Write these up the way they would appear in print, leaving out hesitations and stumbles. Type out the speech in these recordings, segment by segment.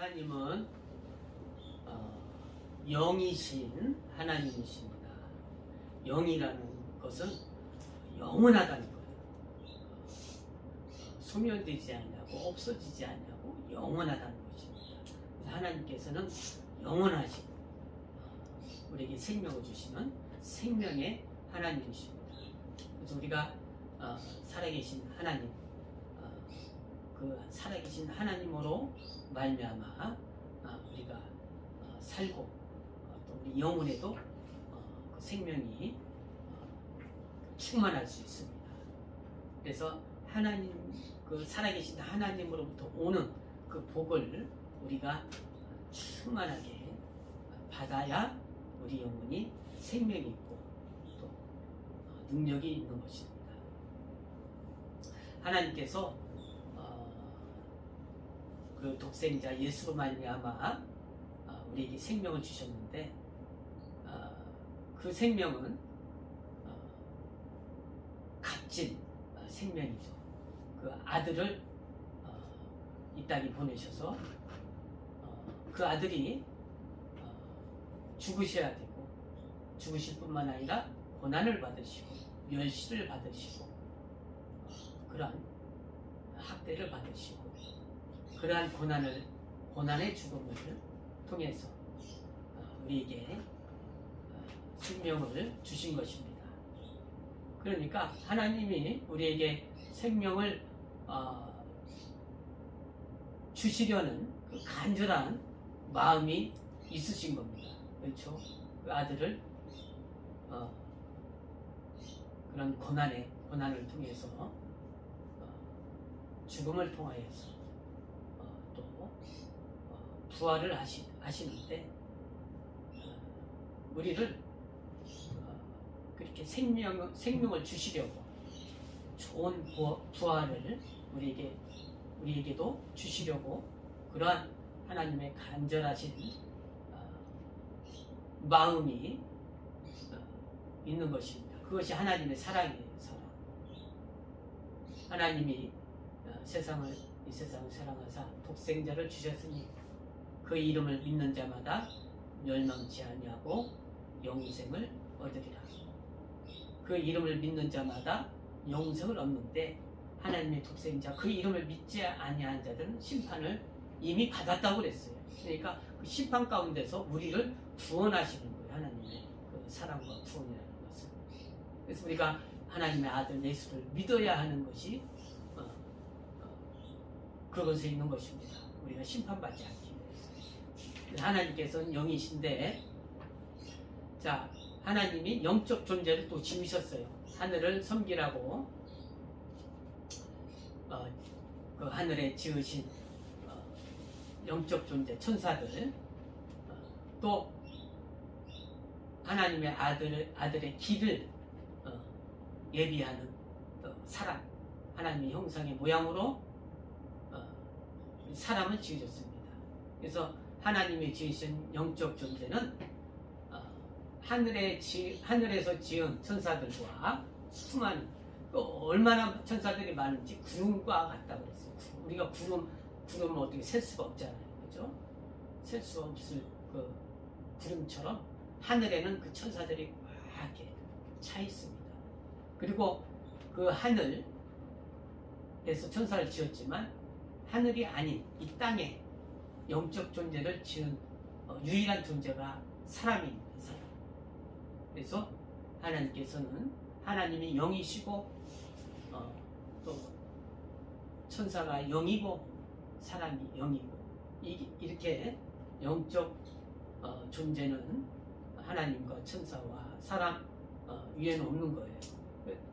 하나님은 영이신 하나님이십니다. 영이라는 것은 영원하다는 거예요. 소멸되지 않냐고 없어지지 않냐고 영원하다는 것입니다. 그래서 하나님께서는 영원하신 우리에게 생명을 주시는 생명의 하나님이십니다. 그래서 우리가 살아계신 하나님, 그 살아계신 하나님으로 말미암아 우리가 살고 또 우리 영혼에도 그 생명이 충만할 수 있습니다. 그래서 하나님, 그 살아계신 하나님으로부터 오는 그 복을 우리가 충만하게 받아야 우리 영혼이 생명이 있고 또 능력이 있는 것입니다. 하나님께서 그 독생자 예수로 말미암아 우리에게 생명을 주셨는데 그 생명은 값진 생명이죠. 그 아들을 이 땅에 보내셔서 그 아들이 죽으셔야 되고 죽으실 뿐만 아니라 고난을 받으시고 멸시를 받으시고 그러한 학대를 받으시고 그러한 고난의 죽음을 통해서 우리에게 생명을 주신 것입니다. 그러니까 하나님이 우리에게 생명을 주시려는 그 간절한 마음이 있으신 겁니다. 그렇죠? 그 아들을 그런 고난을 통해서 죽음을 통하여서 또 부활을 하시는데 우리를 그렇게 생명을 주시려고 좋은 부활을 우리에게도 주시려고 그러한 하나님의 간절하신 마음이 있는 것입니다. 그것이 하나님의 사랑이에요. 사랑. 하나님이 이 세상을 사랑하사 독생자를 주셨으니 그 이름을 믿는 자마다 멸망치 아니하고 영생을 얻으리라. 그 이름을 믿는 자마다 영생을 얻는데 하나님의 독생자 그 이름을 믿지 아니한 자들은 심판을 이미 받았다고 그랬어요. 그러니까 그 심판 가운데서 우리를 구원하시는 거예요. 하나님의 그 사랑과 구원이라는 것은. 그래서 우리가 하나님의 아들 예수를 믿어야 하는 것이 그것에 있는 것입니다. 우리가 심판받지 않기 위해서. 하나님께서는 영이신데, 자, 하나님이 영적 존재를 또 지으셨어요. 하늘을 섬기라고 그 하늘에 지으신 영적 존재 천사들, 또 하나님의 아들의 길을 예비하는 사람, 하나님의 형상의 모양으로 사람을 지으셨습니다. 그래서 하나님이 지으신 영적 존재는 하늘에서 지은 천사들과 수많은 얼마나 천사들이 많은지 구름과 같다고 그랬어요. 우리가 구름을 어떻게 셀 수가 없잖아요. 그죠? 셀 수 없을 그 구름처럼 하늘에는 그 천사들이 막 이렇게 차 있습니다. 그리고 그 하늘에서 천사를 지었지만 하늘이 아닌 이 땅에 영적 존재를 지은 유일한 존재가 사람입니다. 사람. 그래서 하나님께서는 하나님이 영이시고 또 천사가 영이고 사람이 영이고 이렇게 영적 존재는 하나님과 천사와 사람 위에는 없는 거예요.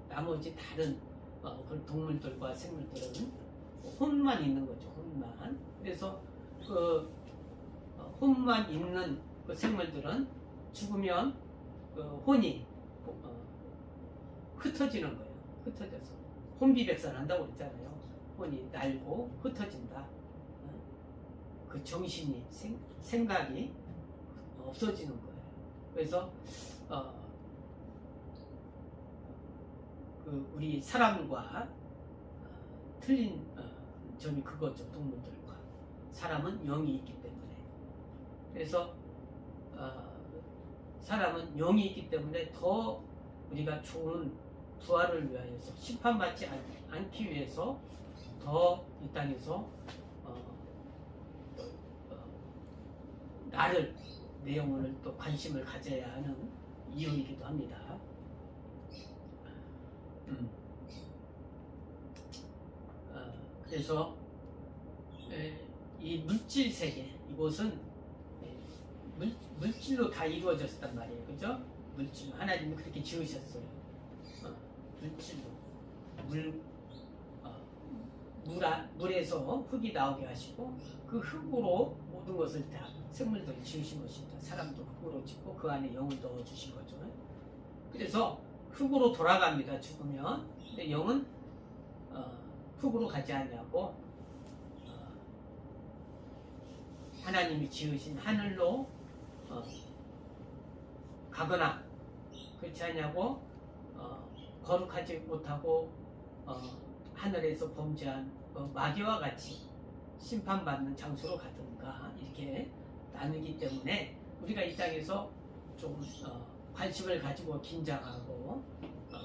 나머지 다른 그런 동물들과 생물들은 혼만 있는 거죠. 혼만. 그래서 그 혼만 있는 그 생물들은 죽으면 그 혼이 흩어지는 거예요. 흩어져서 혼비백산한다고 그랬잖아요. 혼이 날고 흩어진다. 그 정신이 생각이 없어지는 거예요. 그래서 그 우리 사람과 틀린 점이 그거죠. 동물들과 사람은 영이 있기 때문에. 그래서 사람은 영이 있기 때문에 더 우리가 좋은 부활을 위하여서 심판받지 않기 위해서 더 이 땅에서 나를 내 영혼을 또 관심을 가져야 하는 이유이기도 합니다. 그래서 이 물질 세계, 이곳은 물질로 다 이루어졌단 말이에요. 그죠? 물질, 하나님이 그렇게 지으셨어요. 물질로 물에서 흙이 나오게 하시고 그 흙으로 모든 것을 다 생물들을 지으신 것입니다. 사람도 흙으로 짓고 그 안에 영을 넣어주신 거죠. 그래서 흙으로 돌아갑니다. 죽으면. 근데 영은 흙으로 가지 않냐고 하나님이 지으신 하늘로 가거나 그렇지 않냐고 거룩하지 못하고 하늘에서 범죄한 마귀와 같이 심판받는 장소로 가든가 이렇게 나누기 때문에 우리가 이 땅에서 좀 관심을 가지고 긴장하고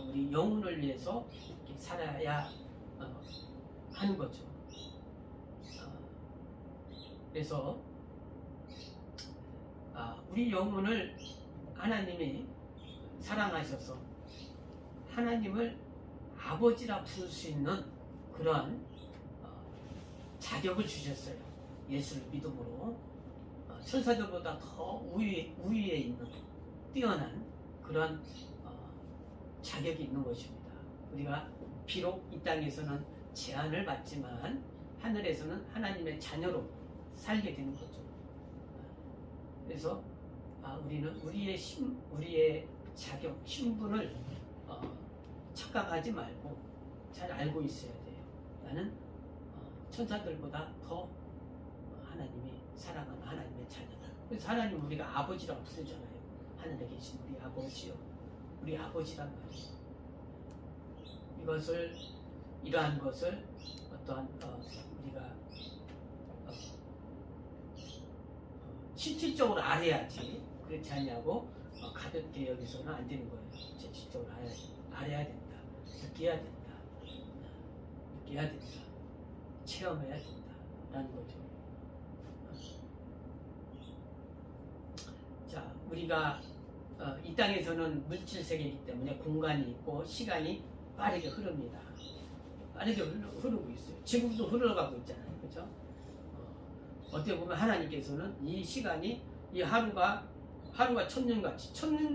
우리 영혼을 위해서 이렇게 살아야 하는 거죠. 그래서 우리 영혼을 하나님이 사랑하셔서 하나님을 아버지라 부를 수 있는 그러한 자격을 주셨어요. 예수를 믿음으로 천사들보다 더 우위에 있는 뛰어난 그런 자격이 있는 것입니다. 우리가 비록 이 땅에서는 제한을 받지만 하늘에서는 하나님의 자녀로 살게 되는 거죠. 그래서 우리는 우리의 자격, 신분을 착각하지 말고 잘 알고 있어야 돼요. 나는 천사들보다 더 하나님이 사랑하는 하나님의 자녀다. 그래서 하나님 우리가 아버지라고 부르잖아요. 하늘에 계신 우리 아버지요. 우리 아버지란 말이에요. 이러한 것을 어떠한 우리가 실질적으로 알아야지. 그렇지 않냐고 가볍게 여기서는 안 되는 거예요. 실질적으로 알아야 된다. 느껴야 된다. 체험해야 된다라는 거죠. 자, 우리가 이 땅에서는 물질 세계이기 때문에 공간이 있고 시간이 빠르게 흐릅니다. 빠르게 흐르고 있어요. 지금도 흘러가고 있잖아요. 그죠? 어떻게 보면 하나님께서는 이 시간이 이 하루가 천년같이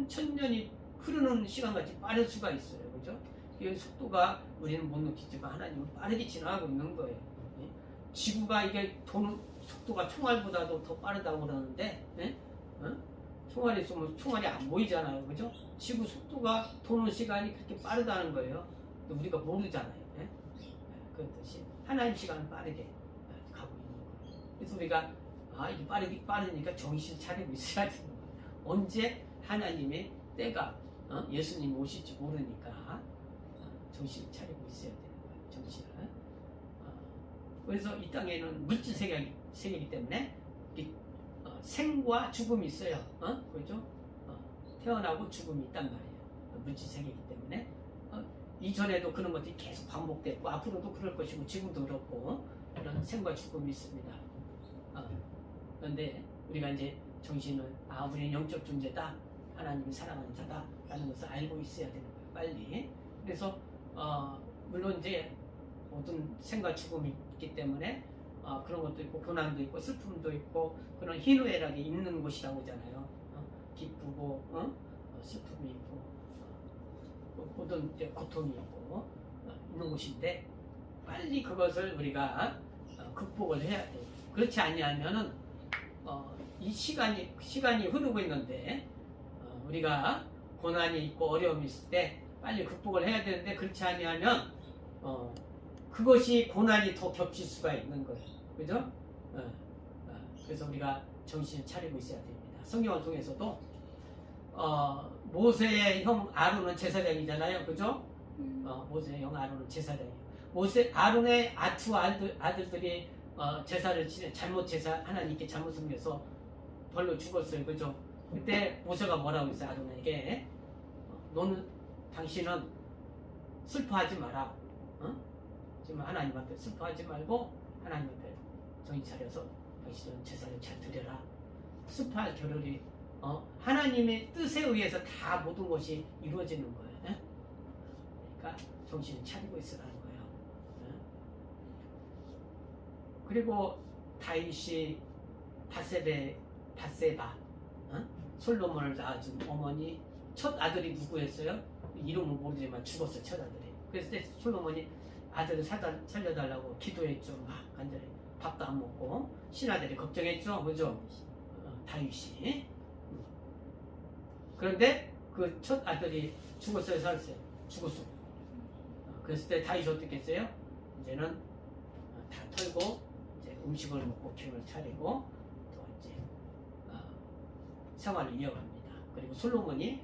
천년이 흐르는 시간같이 빠를 수가 있어요. 그죠? 이 속도가 우리는 못 느끼지만 하나님은 빠르게 지나가고 있는 거예요. 지구가 이게 도는 속도가 총알보다도 더 빠르다고 그러는데 총알이 쏘면 총알이 안 보이잖아요. 그죠? 지구 속도가 도는 시간이 그렇게 빠르다는 거예요. 근데 우리가 모르잖아요. 그렇듯이 하나님 시간은 빠르게 가고 있는 거예요. 그래서 우리가 이게 빠르니까 정신 차리고 있어야 되는 거예요. 언제 하나님의 때가 예수님 오실지 모르니까 정신을 차리고 있어야 되는 거예요. 정신을. 그래서 이 땅에는 물질 세계이기 때문에 생과 죽음이 있어요. 그죠? 태어나고 죽음이 있단 말이에요. 물질 세계이기 때문에 이전에도 그런 것들이 계속 반복됐고 앞으로도 그럴 것이고 지금도 그렇고 그런 생과 죽음이 있습니다. 그런데 우리가 이제 정신을 우리는 영적 존재다, 하나님이 사랑하는 자다라는 것을 알고 있어야 되는 거예요. 빨리. 그래서 물론 이제 모든 생과 죽음이 있기 때문에 그런 것도 있고 고난도 있고 슬픔도 있고 그런 희노애락이 있는 곳이라고 하잖아요. 기쁘고 슬픔이 있고 모든 고통이 있고 있는 곳인데 빨리 그것을 우리가 극복을 해야 돼요. 그렇지 않냐면은 이 시간이 흐르고 있는데 우리가 고난이 있고 어려움이 있을 때 빨리 극복을 해야 되는데 그렇지 않냐면 그것이 고난이 더 겹칠 수가 있는 거예요. 그죠? 그래서 우리가 정신을 차리고 있어야 됩니다. 성경을 통해서도 모세의 형 아론은 제사장이잖아요. 그죠? 모세의 형 아론은 제사장이에요. 아론의 두 아들들이 잘못 제사 하나님께 잘못 섬겨서 벌로 죽었어요. 그죠? 그때 모세가 뭐라고 했어요? 아론에게 너는 당신은 슬퍼하지 마라. 지금 하나님 앞에 슬퍼하지 말고 하나님 앞에 정신 차려서 당신은 제사를 잘 드려라. 슬퍼할 겨를이 하나님의 뜻에 의해서 다 모든 것이 이루어지는 거예요. 그러니까 정신을 차리고 있으라는 거예요. 그리고 다윗이 바세바 솔로몬을 낳아준 어머니 첫 아들이 누구였어요? 이름은 모르지만 죽었어요. 첫 아들이. 그래서 솔로몬이 아들을 살려달라고 기도했죠. 막 간절히 밥도 안 먹고 신하들이 걱정했죠. 그죠? 다윗이. 그런데 그 첫 아들이 죽었어요. 살았어요. 죽었어. 그랬을 때 다윗이 어떻게 했어요? 이제는 다 털고 이제 음식을 먹고 기운을 차리고 또 이제 생활을 이어갑니다. 그리고 솔로몬이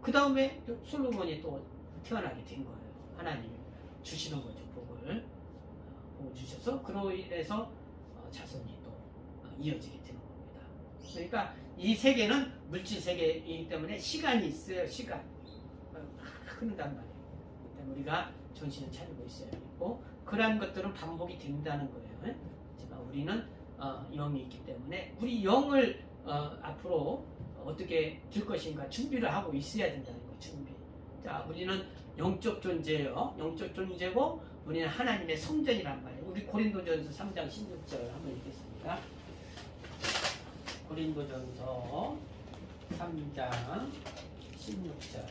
그 다음에 솔로몬이 또 태어나게 된 거예요. 하나님이 주시는 거죠. 복을 주셔서 그로 인해서 자손이 또 이어지게 되는 겁니다. 그러니까 이 세계는 물질 세계이기 때문에 시간이 있어요. 시간 흐른단 말이에요. 그러니까 우리가 정신을 차리고 있어야 되고 그러한 것들은 반복이 된다는 거예요. 하지만 우리는 영이 있기 때문에 우리 영을 앞으로 어떻게 될 것인가 준비를 하고 있어야 된다는 거예요. 준비. 자, 우리는 영적 존재예요. 영적 존재고 우리는 하나님의 성전이란 말이에요. 우리 고린도전서 3장 16절 한번 읽겠습니다. 고린도전서 3장 16절.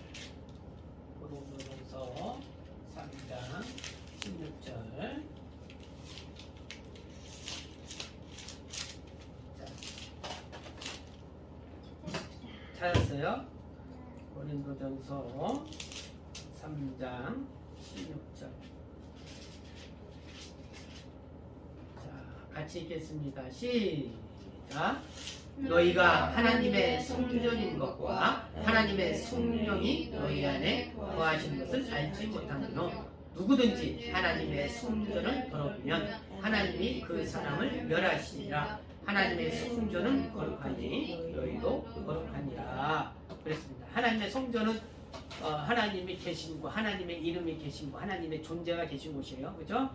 고린도전서 3장 16절. 찾았어요? 고린도전서 3장 16절. 자, 같이 읽겠습니다. 시작. 너희가 하나님의 성전인 것과 하나님의 성령이 너희 안에 거하시는 것을 알지 못하므로 누구든지 하나님의 성전을 더럽히면 하나님이 그 사람을 멸하시리라. 하나님의 성전은 거룩하니 너희도 거룩하니라. 그랬습니다. 하나님의 성전은 하나님이 계신 곳, 하나님의 이름이 계신 곳, 하나님의 존재가 계신 곳이에요. 그죠?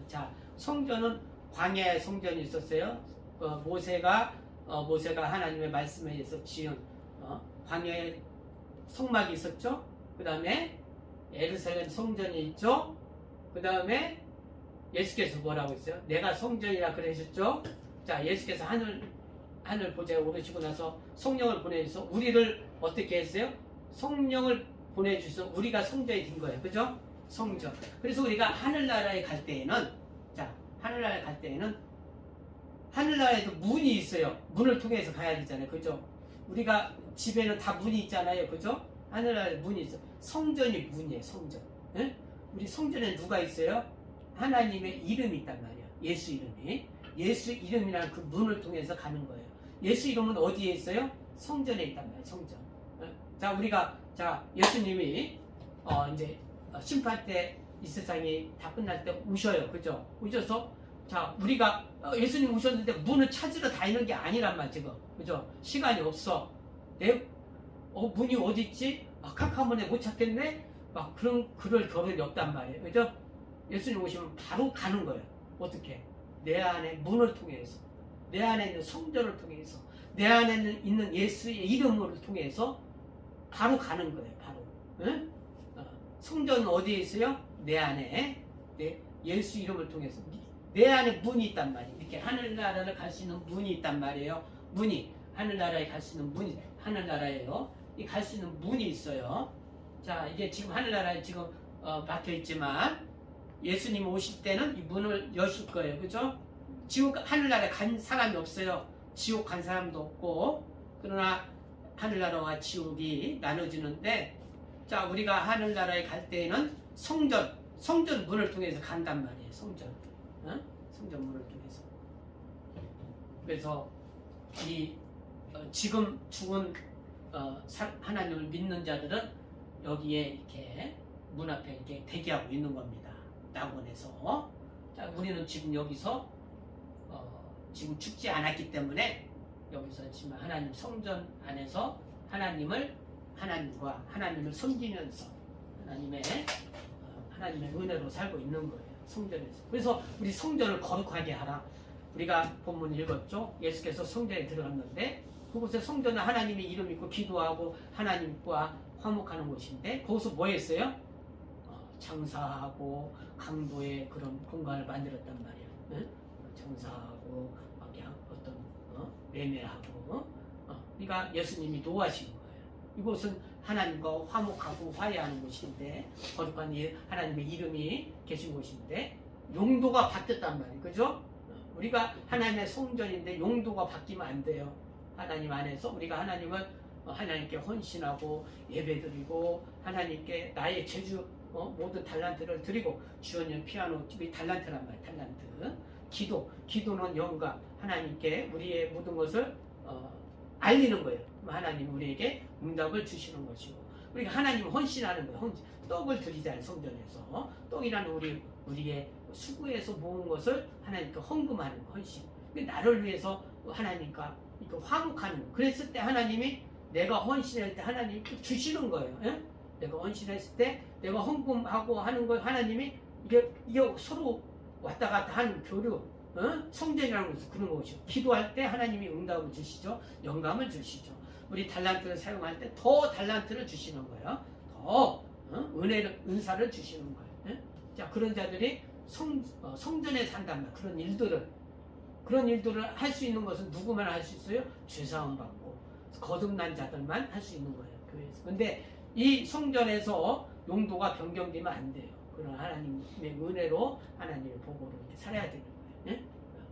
자, 성전은 광야의 성전이 있었어요. 모세가 하나님의 말씀에 의해서 지은 광야의 성막이 있었죠. 그 다음에 예루살렘 성전이 있죠. 그 다음에 예수께서 뭐라고 했어요? 내가 성전이라 그러셨죠. 자, 예수께서 하늘 보좌에 오르시고 나서 성령을 보내주셔서 우리를 어떻게 했어요? 성령을 보내주셔서 우리가 성전이 된 거예요. 그죠? 성전. 그래서 우리가 하늘나라에 갈 때에는, 자, 하늘나라에 갈 때에는 하늘나라에도 문이 있어요. 문을 통해서 가야 되잖아요. 그죠? 우리가 집에는 다 문이 있잖아요. 그죠? 하늘나라에 문이 있어. 성전이 문이에요. 성전. 응? 우리 성전에 누가 있어요? 하나님의 이름이 있단 말이에요. 예수 이름이. 예수 이름이라는 그 문을 통해서 가는 거예요. 예수 이름은 어디에 있어요? 성전에 있단 말이에요. 성전. 자, 자, 예수님이 이제 심판 때 이 세상이 다 끝날 때 우셔요. 그죠? 우셔서 자, 우리가 예수님 오셨는데 문을 찾으러 다니는 게 아니란 말 지금. 그죠? 시간이 없어. 문이 어디 있지? 캄캄한데 못 찾겠네? 막 그럴 겨를이 없단 말이에요. 그죠? 예수님 오시면 바로 가는 거예요. 어떻게? 내 안에 문을 통해서, 내 안에 있는 성전을 통해서, 내 안에 있는 예수의 이름을 통해서 바로 가는 거예요. 바로. 응? 성전은 어디에 있어요? 내 안에. 예수 이름을 통해서. 내 안에 문이 있단 말이에요. 이렇게 하늘나라를 갈 수 있는 문이 있단 말이에요. 문이. 하늘나라에 갈 수 있는 문이. 하늘나라예요. 이 갈 수 있는 문이 있어요. 자, 이게 지금 하늘나라에 지금 막혀 있지만 예수님 오실 때는 이 문을 여실 거예요. 그죠? 지옥, 하늘나라에 간 사람이 없어요. 지옥 간 사람도 없고. 그러나 하늘나라와 지옥이 나눠지는데, 자, 우리가 하늘나라에 갈 때에는 성전 문을 통해서 간단 말이에요. 성전 문을 통해서. 그래서 지금 죽은 하나님을 믿는 자들은 여기에 이렇게 문 앞에 이렇게 대기하고 있는 겁니다. 낙원에서. 자, 우리는 지금 여기서 지금 죽지 않았기 때문에 여기서 지금 하나님 성전 안에서 하나님과 하나님을 섬기면서 하나님의 은혜로 살고 있는 거예요. 성전에서. 그래서 우리 성전을 거룩하게 하라. 우리가 본문 읽었죠. 예수께서 성전에 들어갔는데 그곳에 성전은 하나님의 이름 있고 기도하고 하나님과 화목하는 곳인데 거기서 뭐 했어요? 장사하고 강도의 그런 공간을 만들었단 말이에요. 응? 장사하고 막 어떤 매매하고 그러니까 예수님이 노하신 거예요. 이곳은 하나님과 화목하고 화해하는 곳인데 거룩한 하나님의 이름이 계신 곳인데 용도가 바뀌었단 말이에요. 그죠? 우리가 하나님의 성전인데 용도가 바뀌면 안 돼요. 하나님 안에서 우리가 하나님께 헌신하고 예배드리고 하나님께 나의 제주 모든 달란트를 드리고 주연연 피아노 우리 달란트란 말이에요. 달란트. 기도는 영감. 하나님께 우리의 모든 것을 알리는 거예요. 하나님 우리에게 응답을 주시는 것이고 우리가 하나님 헌신하는 거예요. 떡을 드리잖아요. 성전에서 떡이라는 우리의 수고해서 모은 것을 하나님께 헌금하는 거, 헌신. 나를 위해서 하나님과 화목하는 거. 그랬을 때 하나님이 내가 헌신할 때 하나님이 주시는 거예요. 예? 내가 헌신했을 때 내가 헌금하고 하는 거 하나님이 이게 서로 왔다 갔다 하는 교류. 성전이라는 것은 그런 것이죠. 기도할 때 하나님이 응답을 주시죠. 영감을 주시죠. 우리 달란트를 사용할 때 더 달란트를 주시는 거예요. 더 은사를 주시는 거예요. 예? 자, 그런 자들이 성전에 산단 말. 그런 일들을 할 수 있는 것은 누구만 할 수 있어요? 죄사함 받고 거듭난 자들만 할 수 있는 거예요. 교회에서. 근데 이 성전에서 용도가 변경되면 안 돼요. 그런 하나님의 은혜로 하나님의 복으로 이렇게 살아야 되는 거예요. 예?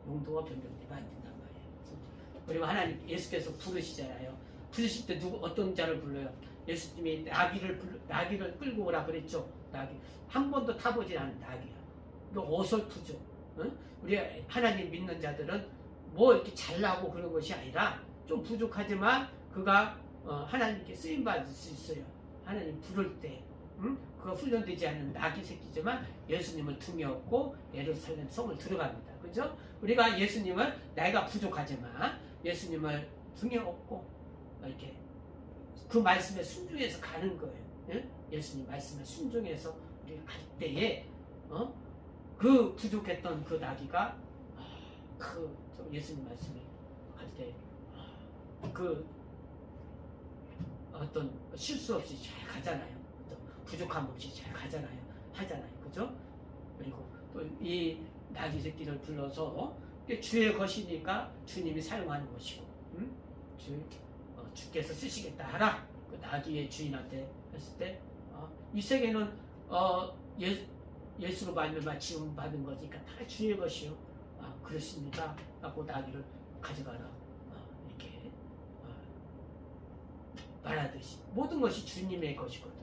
용도가 변경되면 안 된단 말이에요. 그리고 하나님 예수께서 부르시잖아요. 부르실 때 어떤 자를 불러요? 예수님이 나귀를 끌고 오라 그랬죠. 나귀 한 번도 타보지 않은 나귀야. 이거 어설프죠. 우리 하나님 믿는 자들은 뭐 이렇게 잘나고 그런 것이 아니라 좀 부족하지만 그가 하나님께 쓰임 받을 수 있어요. 하나님 부를 때 그가 훈련되지 않는 나귀 새끼지만 예수님을 등에 업고 예루살렘 성을 들어갑니다. 그죠? 우리가 예수님을 내가 부족하지만 예수님을 등에 업고 이렇게 그 말씀에 순종해서 가는 거예요. 예? 예수님 말씀에 순종해서 우리가 갈 때에 그 부족했던 그 나귀가 예수님 말씀에 갈 때 그 어떤 실수 없이 잘 가잖아요. 부족함 없이 잘 하잖아요. 그죠? 그리고 또 이 나귀 새끼를 불러서 주의 것이니까 주님이 사용하는 것이고 주께서 쓰시겠다 하라. 그 나귀의 주인한테 했을 때 이 세계는 예수로 말미암아 지음 받은 거니까 다 주의 것이요. 그렇습니다. 하고 나귀를 가져가라. 이렇게 말하듯이 모든 것이 주님의 것이거든요.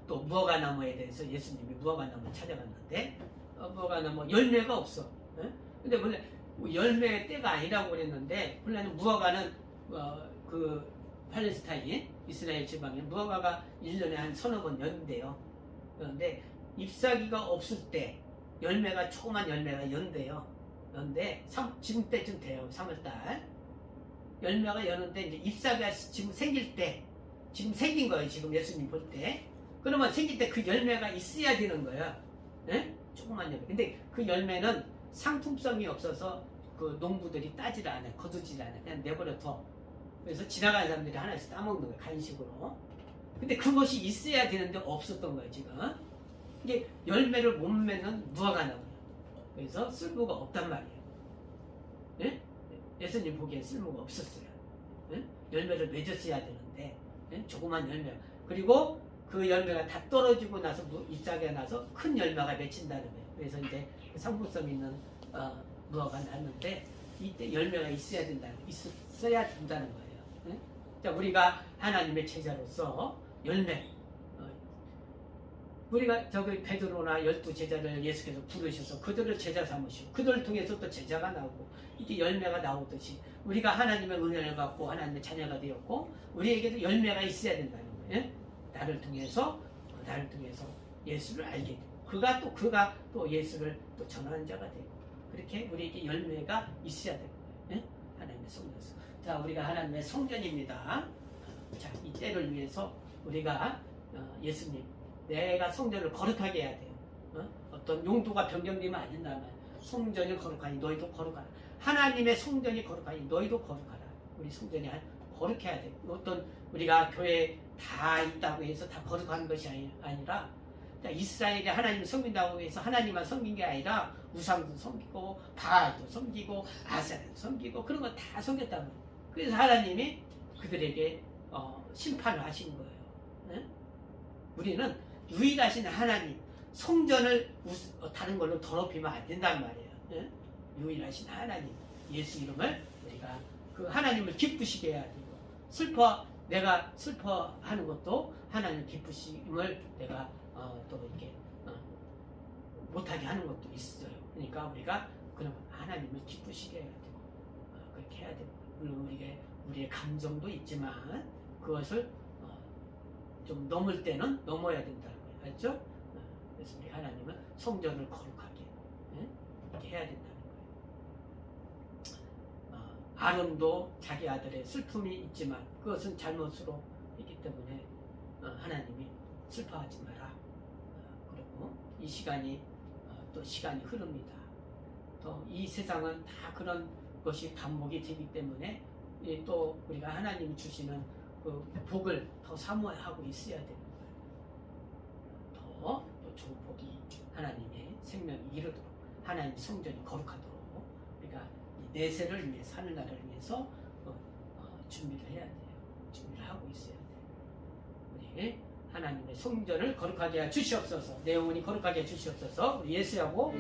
또 무화과나무에 대해서 예수님이 무화과나무 찾아갔는데 무화과나무 열매가 없어. 근데 원래 열매의 때가 아니라고 그랬는데 원래는 무화과는 그 팔레스타인 이스라엘 지방에 무화과가 1년에 한 서너 번 연대요. 그런데 잎사귀가 없을 때 열매가 조그만 열매가 연대요. 지금 때쯤 돼요. 3월달 열매가 여는데 이제 잎사귀가 지금 생길 때 지금 생긴 거예요. 지금 예수님 볼 때. 그러면 생길 때 그 열매가 있어야 되는 거예요. 네? 조그만 열매. 근데 그 열매는 상품성이 없어서 그 농부들이 따지를 않아요. 거두지를 않아요. 그냥 내버려둬. 그래서 지나가는 사람들이 하나씩 따먹는 거예요. 간식으로. 근데 그것이 있어야 되는데 없었던 거예요. 지금. 이게 열매를 못 맺는 무화과나무예요. 그래서 쓸모가 없단 말이에요. 네? 예수님 보기엔 쓸모가 없었어요. 네? 열매를 맺었어야 되는데 네? 조그만 열매. 그리고 그 열매가 다 떨어지고 나서 잎사귀가 나서 큰 열매가 맺힌다는 거예요. 그래서 이제 상품성 있는 무화과가 났는데 이때 열매가 있어야 된다는 거예요. 네? 자, 우리가 하나님의 제자로서 열매. 우리가 베드로나 12 제자를 예수께서 부르셔서 그들을 제자 삼으시고 그들을 통해서 또 제자가 나오고 이게 열매가 나오듯이 우리가 하나님의 은혜를 받고 하나님의 자녀가 되었고 우리에게도 열매가 있어야 된다는 거예요. 나를 통해서 예수를 알게 되고 그가 또 예수를 또 전하는 자가 되고 그렇게 우리에게 열매가 있어야 되는 거예요. 예? 하나님의 성전. 자, 우리가 하나님의 성전입니다. 자, 이 때를 위해서 우리가 예수님, 내가 성전을 거룩하게 해야 돼요. 어떤 용도가 변경되면 안 된다는 말이에요. 성전이 거룩하니 너희도 거룩하라. 하나님의 성전이 거룩하니 너희도 거룩하라. 우리 성전이 거룩해야 돼요. 어떤 우리가 교회에 다 있다고 해서 다 거룩한 것이 아니라 이스라엘이 하나님을 섬긴다고 해서 하나님만 섬긴 게 아니라 우상도 섬기고 바알도 섬기고 아세라도 섬기고 그런 거 다 섬겼다는 거예요. 그래서 하나님이 그들에게 심판을 하신 거예요. 네? 우리는 유일하신 하나님 성전을 다른 걸로 더럽히면 안 된단 말이에요. 네? 유일하신 하나님 예수 이름을 우리가 그 하나님을 기쁘시게 해야 되고 내가 슬퍼하는 것도 하나님 기쁘심을 내가 또 이렇게 못하게 하는 것도 있어요. 그러니까 우리가 그런 하나님을 기쁘시게 해야 되고 그렇게 해야 되고 물론 우리의 감정도 있지만 그것을 좀 넘을 때는 넘어야 된다는 거예요. 알죠? 그래서 우리 하나님은 성전을 거룩하게 이렇게 해야 된다는 거예요. 아론도 자기 아들의 슬픔이 있지만 그것은 잘못으로 있기 때문에 하나님이 슬퍼하지 마라. 그리고 이 시간이 또 시간이 흐릅니다. 또 이 세상은 다 그런 것이 반복이 되기 때문에 또 우리가 하나님이 주시는 그 복을 더 사모하고 있어야 되는 거예요. 또 좋은 복이 하나님의 생명이 이르도록 하나님 성전이 거룩하도록 우리가 이 내세를 위해서 하늘나라를 위해서 준비를 해야 돼요. 준비를 하고 있어야 돼요. 우리 하나님의 성전을 거룩하게 해 주시옵소서. 내 영혼이 거룩하게 해 주시옵소서. 우리 예수하고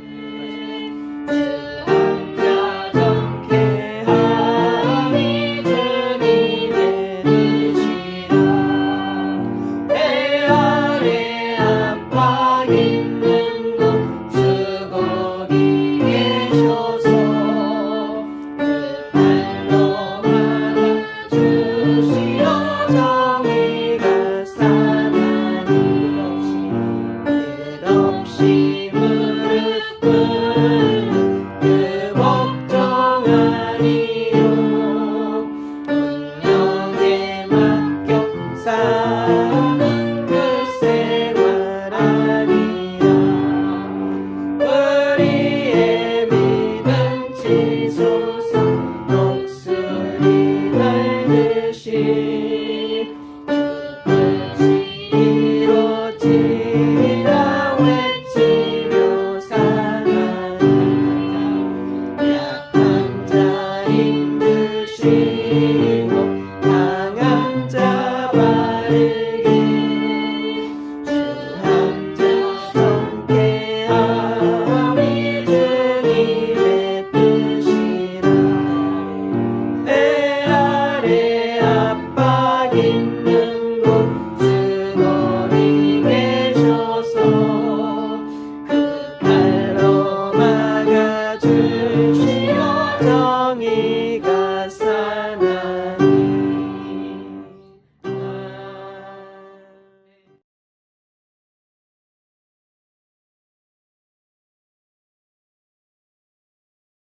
강한 자 바를